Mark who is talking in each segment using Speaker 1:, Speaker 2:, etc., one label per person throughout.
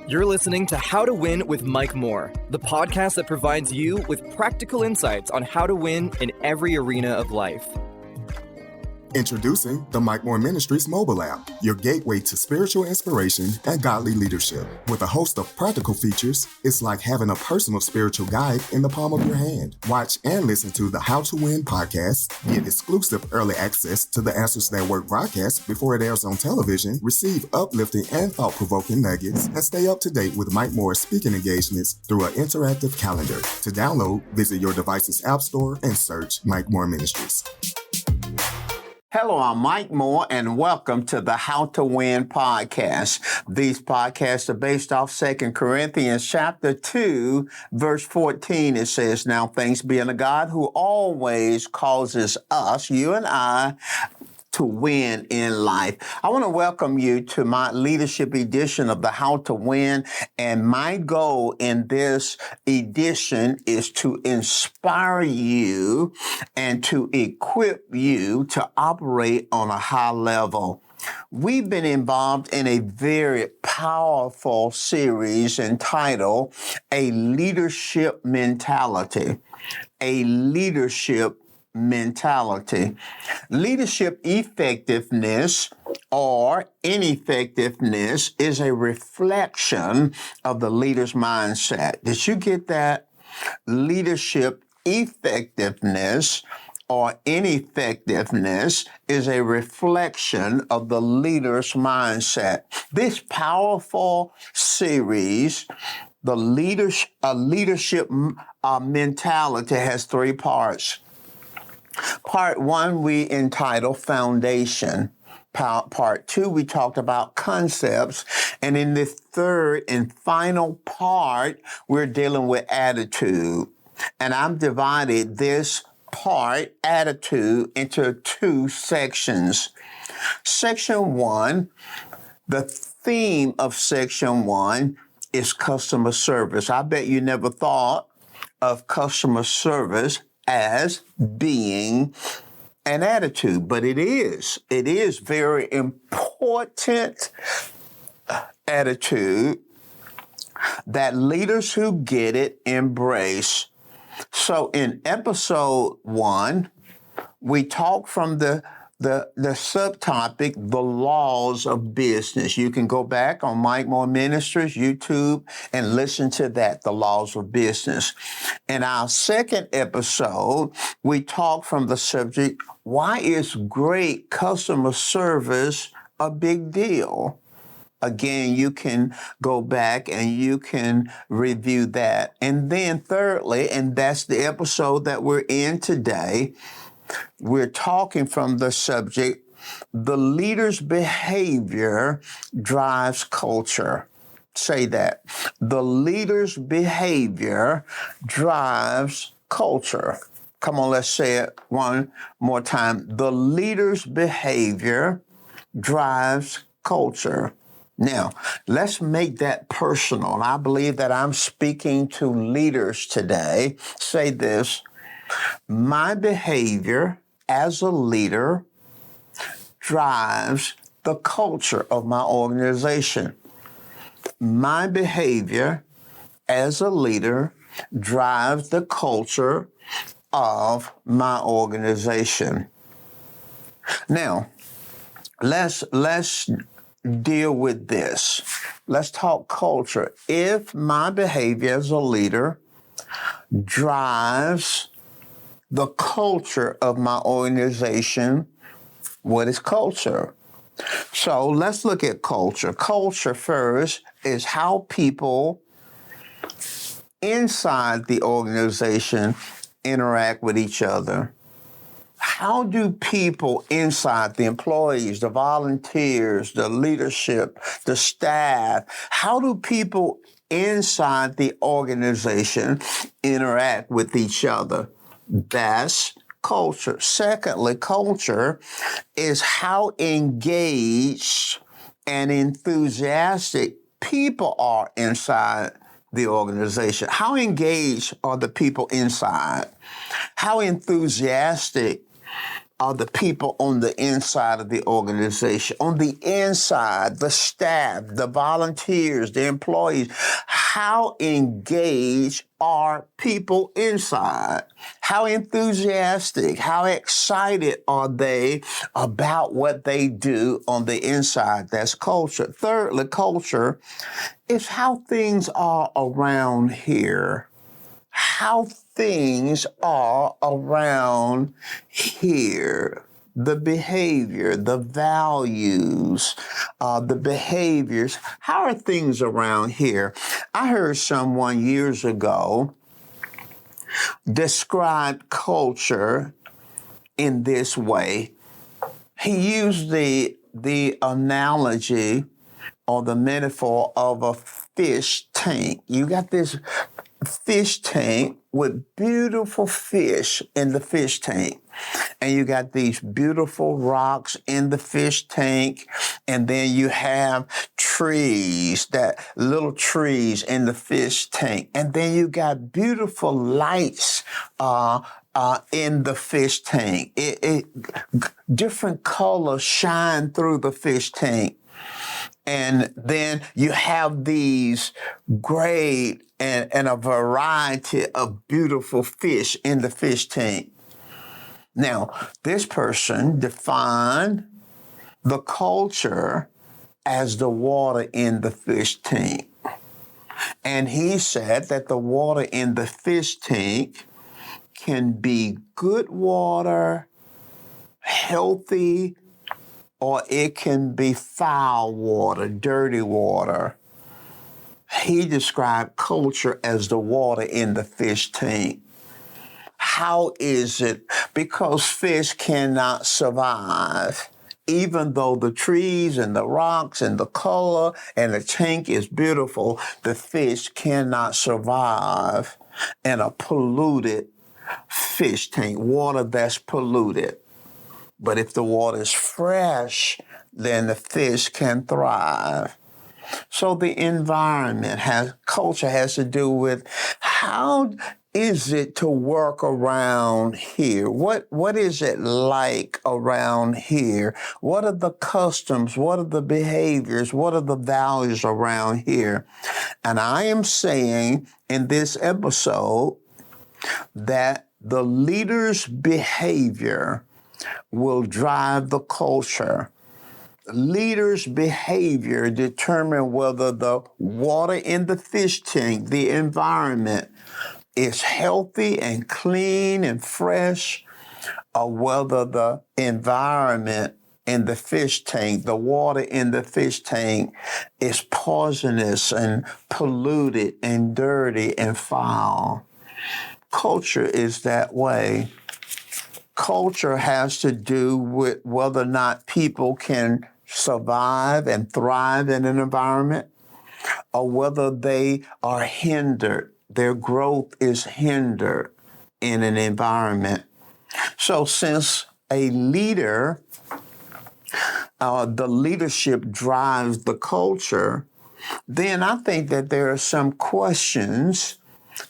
Speaker 1: You're listening to How to Win with Mike Moore, the podcast that provides you with practical insights on how to win in every arena of life.
Speaker 2: Introducing the Mike Moore Ministries mobile app, your gateway to spiritual inspiration and godly leadership. With a host of practical features, it's like having a personal spiritual guide in the palm of your hand. Watch and listen to the How to Win podcast, get exclusive early access to the Answers That Work broadcast before it airs on television, receive uplifting and thought-provoking nuggets, and stay up to date with Mike Moore's speaking engagements through an interactive calendar. To download, visit your device's app store and search Mike Moore Ministries.
Speaker 3: Hello, I'm Mike Moore, and welcome to the How to Win podcast. These podcasts are based off 2 Corinthians chapter 2, verse 14. It says, "Now thanks be unto God who always causes us, you and I, to win in life." I want to welcome you to my leadership edition of the How to Win. And my goal in this edition is to inspire you and to equip you to operate on a high level. We've been involved in a very powerful series entitled A Leadership Mentality. A Leadership Mentality. Leadership effectiveness or ineffectiveness is a reflection of the leader's mindset. Did you get that? Leadership effectiveness or ineffectiveness is a reflection of the leader's mindset. This powerful series, the leadership mentality, has 3 parts. Part 1, we entitled Foundation. Part 2, we talked about concepts. And in the third and final part, we're dealing with attitude. And I've divided this part, attitude, into 2 sections. Section 1, the theme of Section 1 is customer service. I bet you never thought of customer service as being an attitude, but it is. It is very important attitude that leaders who get it embrace. So in episode 1, we talk from the subtopic, the laws of business. You can go back on Mike Moore Ministries, YouTube, and listen to that, the laws of business. In our second episode, we talk from the subject, why is great customer service a big deal? Again, you can go back and you can review that. And then thirdly, and that's the episode that we're in today, we're talking from the subject, the leader's behavior drives culture. Say that. The leader's behavior drives culture. Come on, let's say it one more time. The leader's behavior drives culture. Now, let's make that personal. And I believe that I'm speaking to leaders today. Say this. My behavior as a leader drives the culture of my organization. My behavior as a leader drives the culture of my organization. Now, let's deal with this. Let's talk culture. If my behavior as a leader drives the culture of my organization, what is culture? So let's look at culture. Culture first is how people inside the organization interact with each other. How do people inside, the employees, the volunteers, the leadership, the staff, how do people inside the organization interact with each other? That's culture. Secondly, culture is how engaged and enthusiastic people are inside the organization. How engaged are the people inside? How enthusiastic are the people on the inside of the organization. On the inside, the staff, the volunteers, the employees. How engaged are people inside? How enthusiastic, how excited are they about what they do on the inside? That's culture. Thirdly, culture is how things are around here. How things are around here. The behavior, the values, the behaviors. How are things around here? I heard someone years ago describe culture in this way. He used the analogy or the metaphor of a fish tank. You got this fish tank with beautiful fish in the fish tank. And you got these beautiful rocks in the fish tank. And then you have trees, that little trees in the fish tank. And then you got beautiful lights in the fish tank. Different colors shine through the fish tank. And then you have these great and a variety of beautiful fish in the fish tank. Now, this person defined the culture as the water in the fish tank. And he said that the water in the fish tank can be good water, healthy, or it can be foul water, dirty water. He described culture as the water in the fish tank. How is it? Because fish cannot survive. Even though the trees and the rocks and the color and the tank is beautiful, the fish cannot survive in a polluted fish tank, water that's polluted. But if the water is fresh, then the fish can thrive. So the culture has to do with how is it to work around here? What is it like around here? What are the customs? What are the behaviors? What are the values around here? And I am saying in this episode that the leader's behavior will drive the culture. Leaders' behavior determine whether the water in the fish tank, the environment, is healthy and clean and fresh, or whether the environment in the fish tank, the water in the fish tank, is poisonous and polluted and dirty and foul. Culture is that way. Culture has to do with whether or not people can survive and thrive in an environment, or whether they are hindered. Their growth is hindered in an environment. So since a leader, the leadership drives the culture, then I think that there are some questions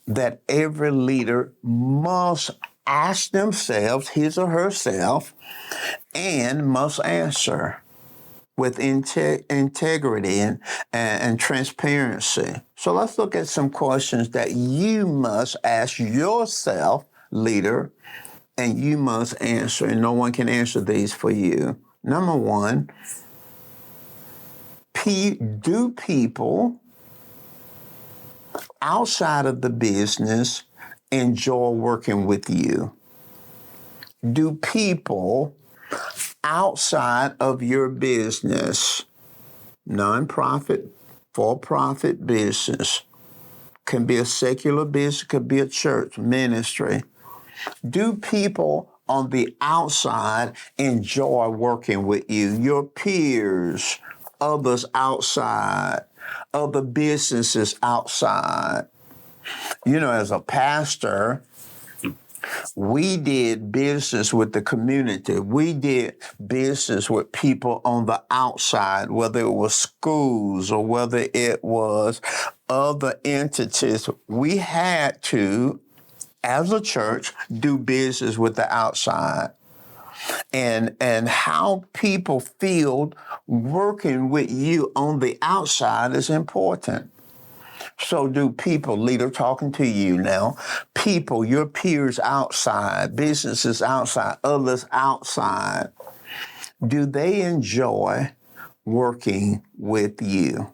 Speaker 3: that every leader must ask themselves, his or herself, and must answer with integrity and transparency. So let's look at some questions that you must ask yourself, leader, and you must answer, and no one can answer these for you. Number one, do people outside of the business enjoy working with you? Do people outside of your business, nonprofit, for-profit business, can be a secular business, could be a church, ministry. Do people on the outside enjoy working with you? Your peers, others outside, other businesses outside. You know, as a pastor, we did business with the community. We did business with people on the outside, whether it was schools or whether it was other entities. We had to, as a church, do business with the outside. And how people feel working with you on the outside is important. So do people, leader talking to you now, people, your peers outside, businesses outside, others outside, do they enjoy working with you?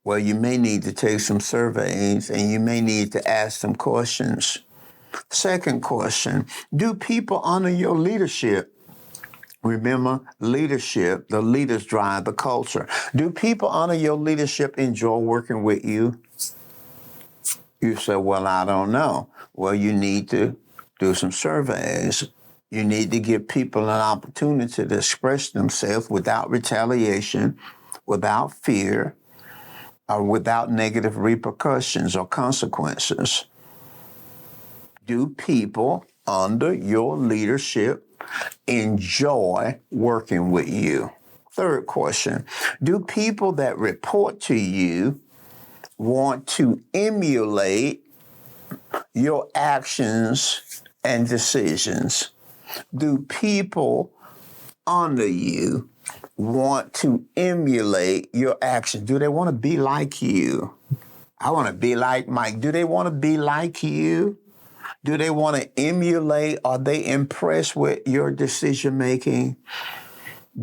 Speaker 3: Well, you may need to take some surveys and you may need to ask some questions. Second question, do people honor your leadership? Remember, leadership, the leaders drive the culture. Do people honor your leadership, enjoy working with you? You say, well, I don't know. Well, you need to do some surveys. You need to give people an opportunity to express themselves without retaliation, without fear, or without negative repercussions or consequences. Do people under your leadership enjoy working with you? Third question, do people that report to you want to emulate your actions and decisions? Do people under you want to emulate your actions? Do they want to be like you? I want to be like Mike. Do they want to be like you? Do they want to emulate? Are they impressed with your decision making?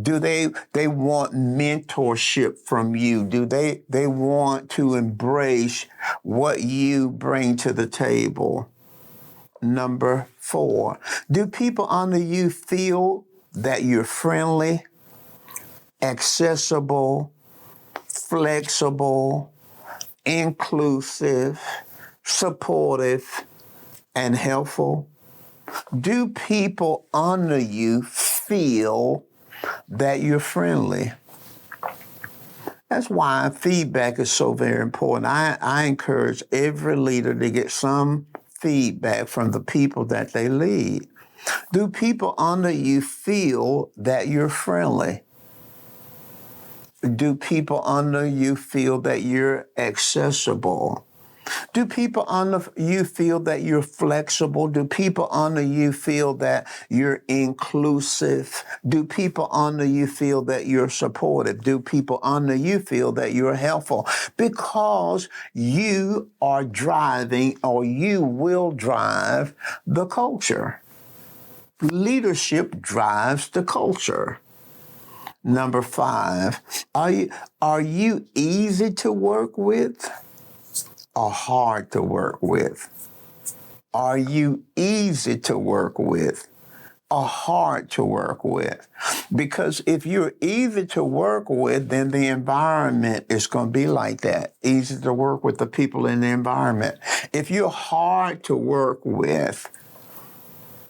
Speaker 3: Do they want mentorship from you? Do they want to embrace what you bring to the table? Number 4, do people under you feel that you're friendly, accessible, flexible, inclusive, supportive, and helpful? Do people under you feel that you're friendly? That's why feedback is so very important. I encourage every leader to get some feedback from the people that they lead. Do people under you feel that you're friendly? Do people under you feel that you're accessible? Do people under you feel that you're flexible? Do people under you feel that you're inclusive? Do people under you feel that you're supportive? Do people under you feel that you're helpful? Because you are driving, or you will drive, the culture. Leadership drives the culture. Number 5, are you easy to work with or hard to work with? Are you easy to work with or hard to work with? Because if you're easy to work with, then the environment is going to be like that. Easy to work with the people in the environment. If you're hard to work with,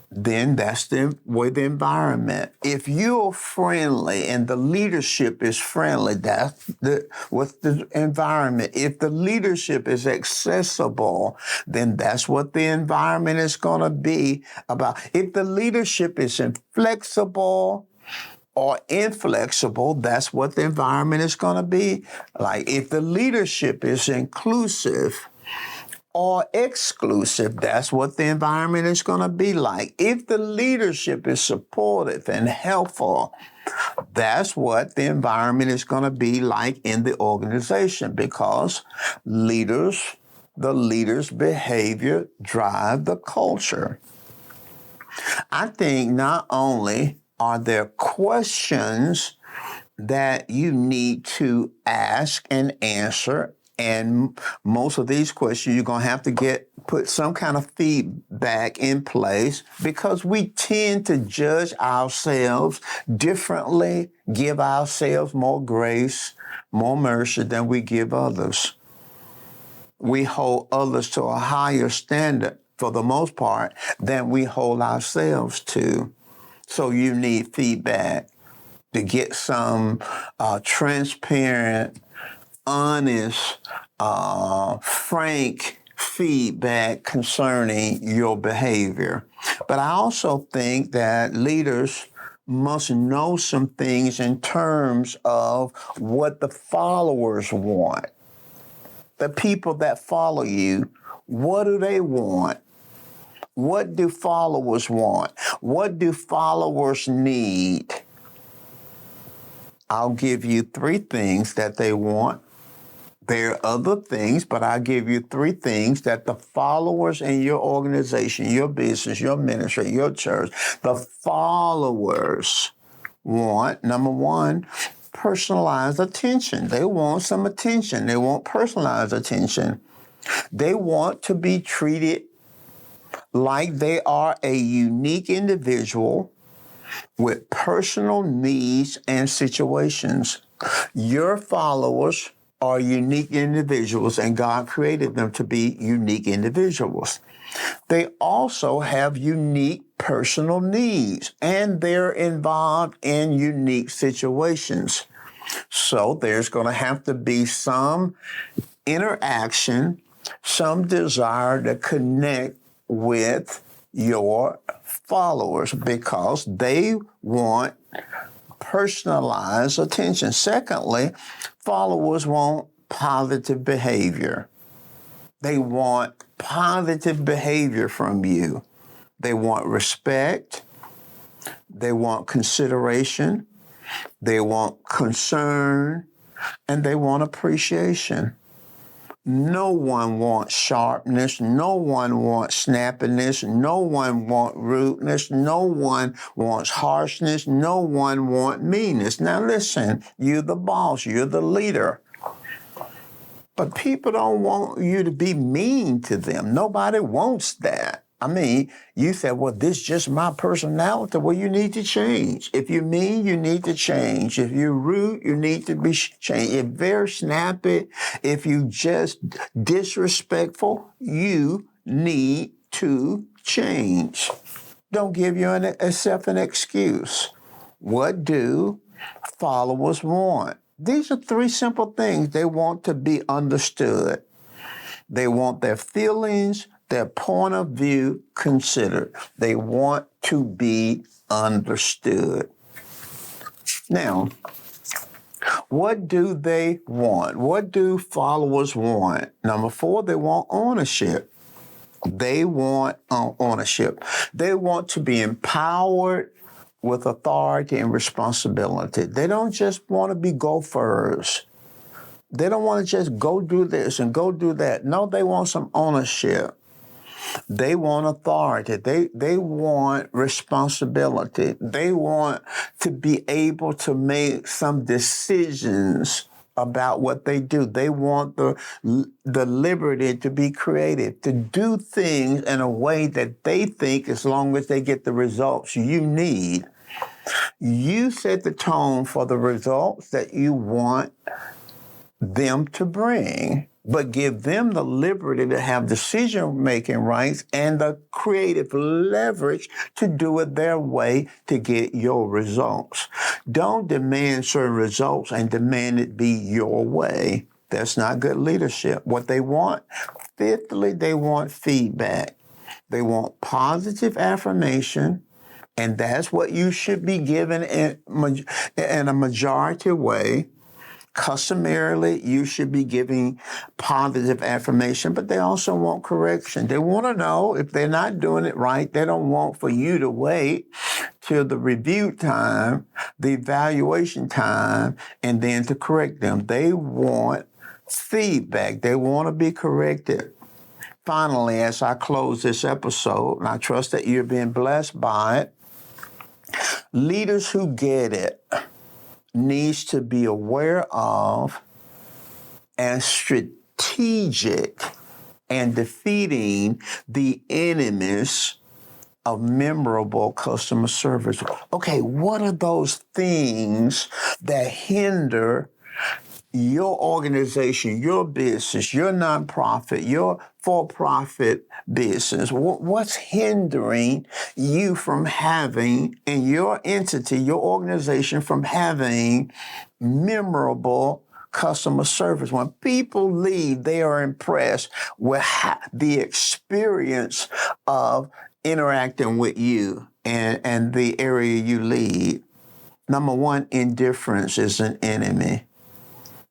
Speaker 3: then that's the way the environment. If you're friendly and the leadership is friendly, that's what's the environment. If the leadership is accessible, then that's what the environment is going to be about. If the leadership is inflexible or inflexible, that's what the environment is going to be like. If the leadership is inclusive or exclusive, that's what the environment is going to be like. If the leadership is supportive and helpful, that's what the environment is going to be like in the organization, because the leader's behavior drive the culture. I think not only are there questions that you need to ask and answer, and most of these questions, you're going to have to put some kind of feedback in place, because we tend to judge ourselves differently, give ourselves more grace, more mercy than we give others. We hold others to a higher standard, for the most part, than we hold ourselves to. So you need feedback to get some transparent, honest, frank feedback concerning your behavior. But I also think that leaders must know some things in terms of what the followers want. The people that follow you, what do they want? What do followers want? What do followers need? I'll give you three things that they want. There are other things, but I'll give you three things that the followers in your organization, your business, your ministry, your church, the followers want. Number one, personalized attention. They want some attention. They want personalized attention. They want to be treated like they are a unique individual with personal needs and situations. Your followers are unique individuals, and God created them to be unique individuals. They also have unique personal needs, and they're involved in unique situations. So there's going to have to be some interaction, some desire to connect with your followers because they want personalized attention. Secondly, followers want positive behavior. They want positive behavior from you. They want respect. They want consideration. They want concern. And they want appreciation. No one wants sharpness. No one wants snappiness. No one wants rudeness. No one wants harshness. No one wants meanness. Now listen, you're the boss. You're the leader. But people don't want you to be mean to them. Nobody wants that. I mean, you said, well, this is just my personality. Well, you need to change. If you're mean, you need to change. If you're rude, you need to be changed. If they're snappy, if you just disrespectful, you need to change. Don't give yourself an excuse. What do followers want? These are three simple things. They want to be understood. They want their feelings, their point of view considered. They want to be understood. Now, what do they want? What do followers want? Number four, they want ownership. They want ownership. They want to be empowered with authority and responsibility. They don't just want to be gophers. They don't want to just go do this and go do that. No, they want some ownership. They want authority. They want responsibility. They want to be able to make some decisions about what they do. They want the liberty to be creative, to do things in a way that they think, as long as they get the results you need. You set the tone for the results that you want them to bring, but give them the liberty to have decision-making rights and the creative leverage to do it their way to get your results. Don't demand certain results and demand it be your way. That's not good leadership. What they want, fifthly, they want feedback. They want positive affirmation, and that's what you should be given in a majority way. Customarily, you should be giving positive affirmation, but they also want correction. They want to know if they're not doing it right. They don't want for you to wait till the review time, the evaluation time, and then to correct them. They want feedback. They want to be corrected. Finally, as I close this episode, and I trust that you're being blessed by it, leaders who get it needs to be aware of and strategic and defeating the enemies of memorable customer service. Okay, what are those things that hinder your organization, your business, your nonprofit, your for-profit business? What's hindering you from having, and your entity, your organization, from having memorable customer service? When people leave, they are impressed with the experience of interacting with you and the area you lead. Number one, indifference is an enemy.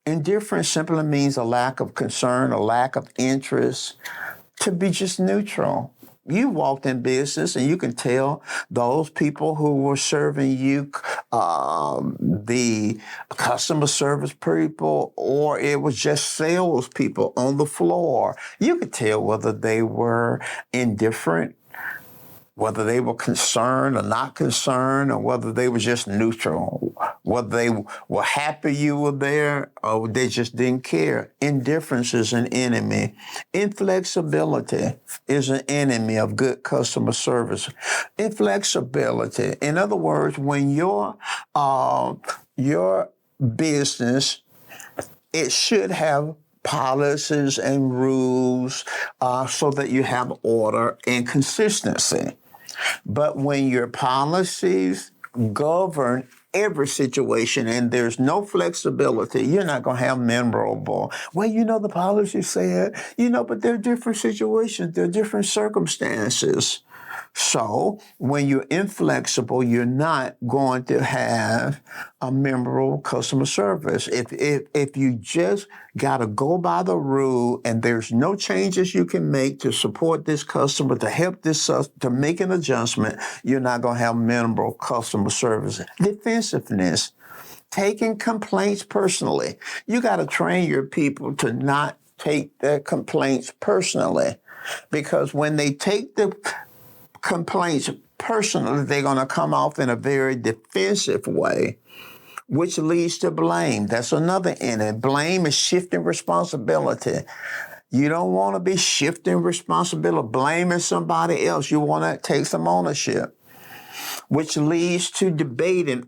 Speaker 3: Indifference simply means a lack of concern, a lack of interest, to be just neutral. you walked in business and you can tell those people who were serving you, the customer service people, or it was just sales people on the floor. You could tell whether they were indifferent, whether they were concerned or not concerned, or whether they were just neutral, whether they were happy you were there or they just didn't care. Indifference is an enemy. Inflexibility is an enemy of good customer service. Inflexibility, in other words, when your business, it should have policies and rules so that you have order and consistency. But when your policies govern every situation and there's no flexibility, you're not going to have memorable. Well, the policy said, but there are different situations, there are different circumstances. So when you're inflexible, you're not going to have a memorable customer service. If you just got to go by the rule and there's no changes you can make to support this customer, to help this, to make an adjustment, you're not going to have memorable customer service. Defensiveness, taking complaints personally. You got to train your people to not take their complaints personally, because when they take the complaints personally, they're going to come off in a very defensive way, which leads to blame. That's another enemy. Blame is shifting responsibility. You don't want to be shifting responsibility, blaming somebody else. You want to take some ownership, which leads to debate and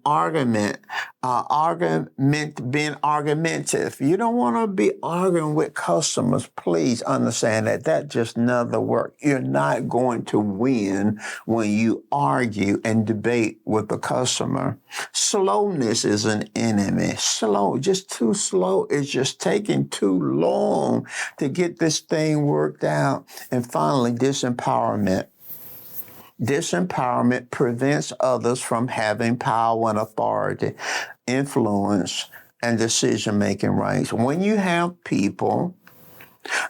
Speaker 3: being argumentative. You don't want to be arguing with customers. Please understand that. That just never works. You're not going to win when you argue and debate with the customer. Slowness is an enemy. Just too slow. It's just taking too long to get this thing worked out. And finally, disempowerment. Disempowerment prevents others from having power and authority, influence, and decision-making rights. When you have people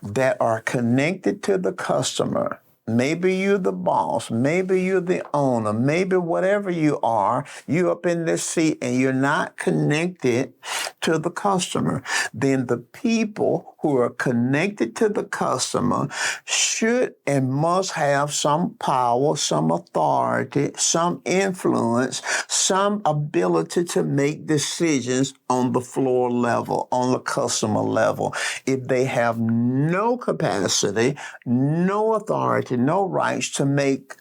Speaker 3: that are connected to the customer, maybe you're the boss, maybe you're the owner, maybe whatever you are, you're up in this seat and you're not connected to the customer, then the people who are connected to the customer should and must have some power, some authority, some influence, some ability to make decisions on the floor level, on the customer level. If they have no capacity, no authority, no rights to make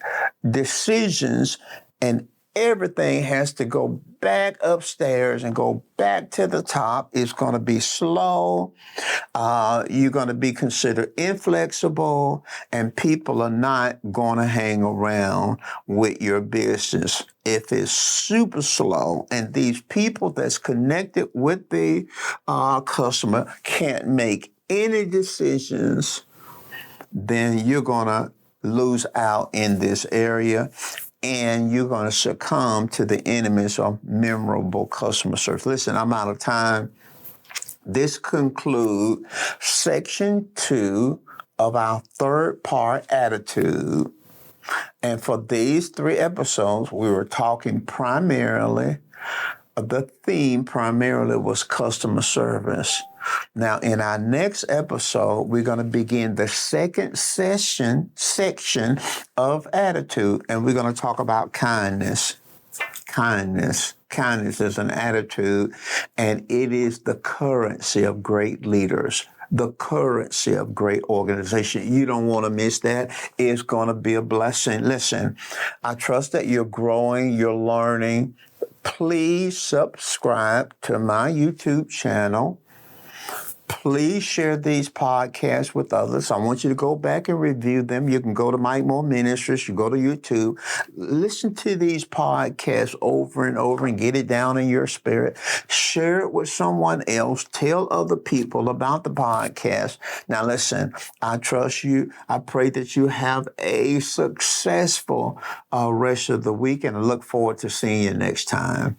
Speaker 3: decisions, and everything has to go back upstairs and go back to the top, it's going to be slow. You're going to be considered inflexible, and people are not going to hang around with your business if it's super slow. And these people that's connected with the customer can't make any decisions, then you're going to lose out in this area, and you're going to succumb to the enemies of memorable customer service. Listen, I'm out of time. This concludes section 2 of our third part, attitude. And for these 3 episodes, we were talking primarily, the theme primarily was customer service. Now, in our next episode, we're going to begin the second section of attitude, and we're going to talk about kindness. Kindness is an attitude, and it is the currency of great leaders, the currency of great organization. You don't want to miss that. It's going to be a blessing. Listen, I trust that you're growing, you're learning. Please subscribe to my YouTube channel. Please share these podcasts with others. I want you to go back and review them. You can go to Mike Moore Ministries. You go to YouTube. Listen to these podcasts over and over and get it down in your spirit. Share it with someone else. Tell other people about the podcast. Now, listen, I trust you. I pray that you have a successful rest of the week, and I look forward to seeing you next time.